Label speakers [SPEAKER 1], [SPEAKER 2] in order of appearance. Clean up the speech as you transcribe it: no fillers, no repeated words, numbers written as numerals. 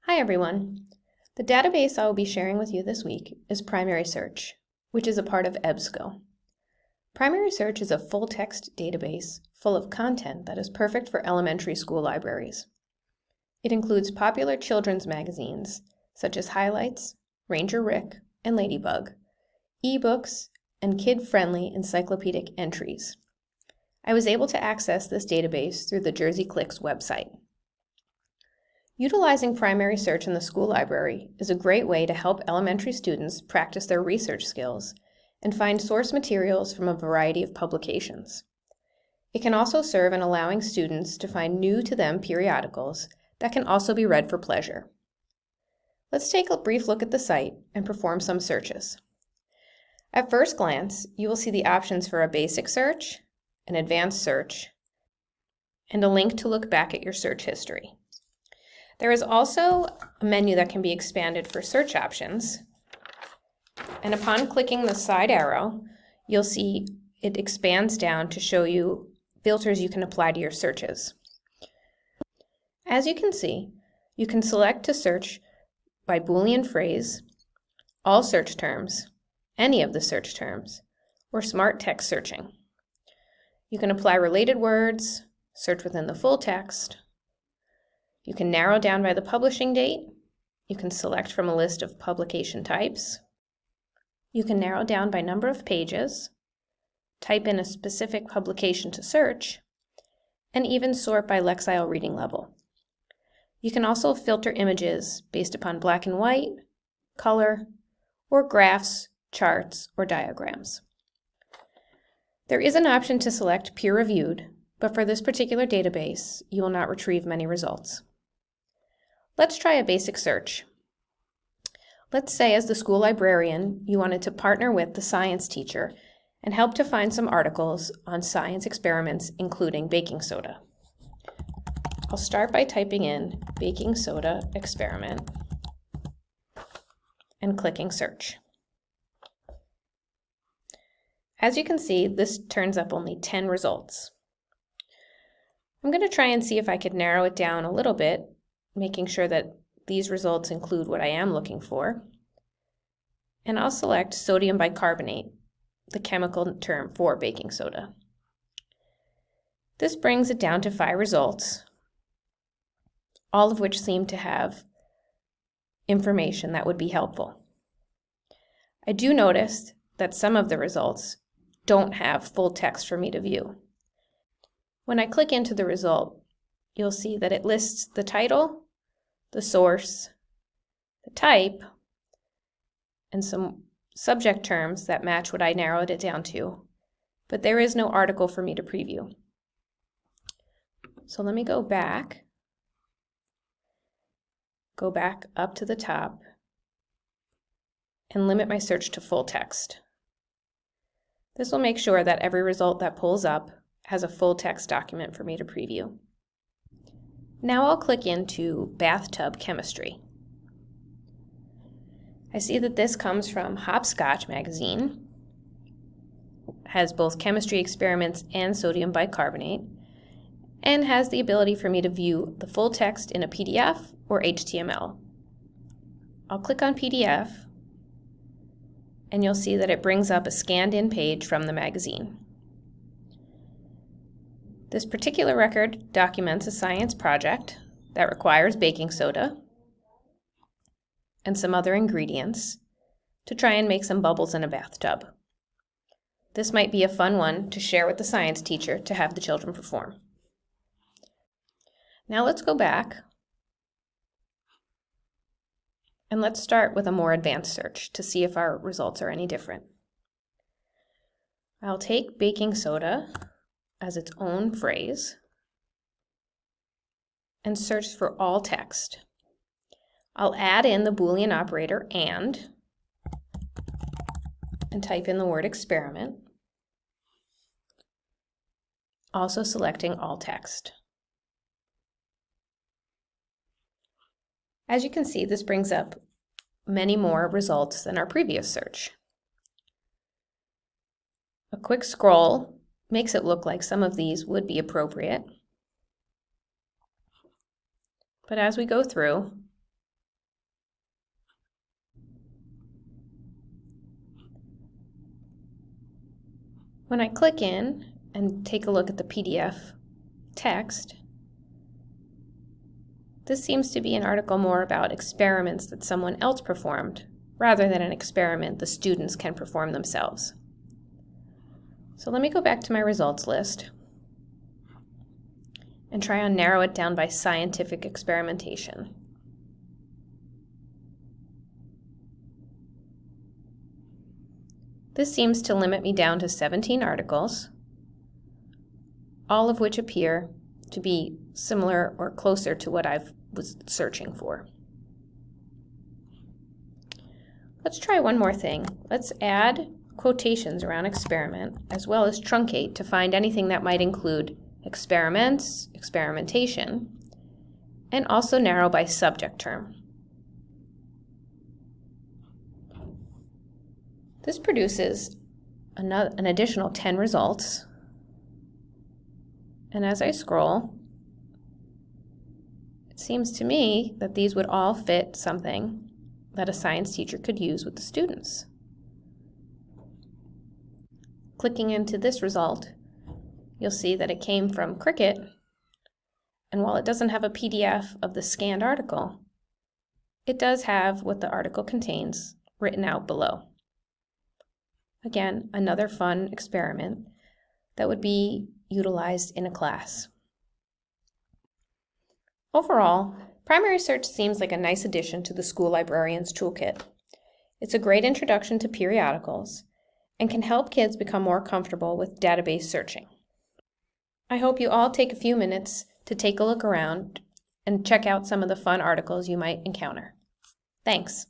[SPEAKER 1] Hi everyone. The database I will be sharing with you this week is Primary Search, which is a part of EBSCO. Primary Search is a full-text database full of content that is perfect for elementary school libraries. It includes popular children's magazines such as Highlights, Ranger Rick, and Ladybug, ebooks, and kid-friendly encyclopedic entries. I was able to access this database through the Jersey Clicks website. Utilizing Primary Search in the school library is a great way to help elementary students practice their research skills and find source materials from a variety of publications. It can also serve in allowing students to find new-to-them periodicals that can also be read for pleasure. Let's take a brief look at the site and perform some searches. At first glance, you will see the options for a basic search, an advanced search, and a link to look back at your search history. There is also a menu that can be expanded for search options, and upon clicking the side arrow, you'll see it expands down to show you filters you can apply to your searches. As you can see, you can select to search by Boolean phrase, all search terms, any of the search terms, or smart text searching. You can apply related words, search within the full text. You can narrow down by the publishing date. You can select from a list of publication types. You can narrow down by number of pages, type in a specific publication to search, and even sort by Lexile reading level. You can also filter images based upon black and white, color, or graphs, charts, or diagrams. There is an option to select peer-reviewed, but for this particular database, you will not retrieve many results. Let's try a basic search. Let's say as the school librarian, you wanted to partner with the science teacher and help to find some articles on science experiments, including baking soda. I'll start by typing in baking soda experiment and clicking search. As you can see, this turns up only 10 results. I'm going to try and see if I could narrow it down a little bit, making sure that these results include what I am looking for. And I'll select sodium bicarbonate, the chemical term for baking soda. This brings it down to 5 results, all of which seem to have information that would be helpful. I do notice that some of the results don't have full text for me to view. When I click into the result, you'll see that it lists the title, the source, the type, and some subject terms that match what I narrowed it down to, but there is no article for me to preview. So let me go back up to the top, and limit my search to full text. This will make sure that every result that pulls up has a full text document for me to preview. Now I'll click into bathtub chemistry. I see that this comes from Hopscotch magazine, has both chemistry experiments and sodium bicarbonate, and has the ability for me to view the full text in a PDF or HTML. I'll click on PDF, and you'll see that it brings up a scanned-in page from the magazine. This particular record documents a science project that requires baking soda and some other ingredients to try and make some bubbles in a bathtub. This might be a fun one to share with the science teacher to have the children perform. Now let's go back and let's start with a more advanced search to see if our results are any different. I'll take baking soda as its own phrase and search for all text. I'll add in the Boolean operator and type in the word experiment, also selecting all text. As you can see, this brings up many more results than our previous search. A quick scroll makes it look like some of these would be appropriate. But as we go through, When I click in and take a look at the PDF text, this seems to be an article more about experiments that someone else performed, rather than an experiment the students can perform themselves. So let me go back to my results list and try and narrow it down by scientific experimentation. This seems to limit me down to 17 articles, all of which appear to be similar or closer to what I was searching for. Let's try one more thing. Let's add quotations around experiment, as well as truncate to find anything that might include experiments, experimentation, and also narrow by subject term. This produces an additional 10 results, and as I scroll, it seems to me that these would all fit something that a science teacher could use with the students. Clicking into this result, you'll see that it came from Cricket, and while it doesn't have a PDF of the scanned article, it does have what the article contains written out below. Again, another fun experiment that would be utilized in a class. Overall, primary search seems like a nice addition to the school librarian's toolkit. It's a great introduction to periodicals and can help kids become more comfortable with database searching. I hope you all take a few minutes to take a look around and check out some of the fun articles you might encounter. Thanks.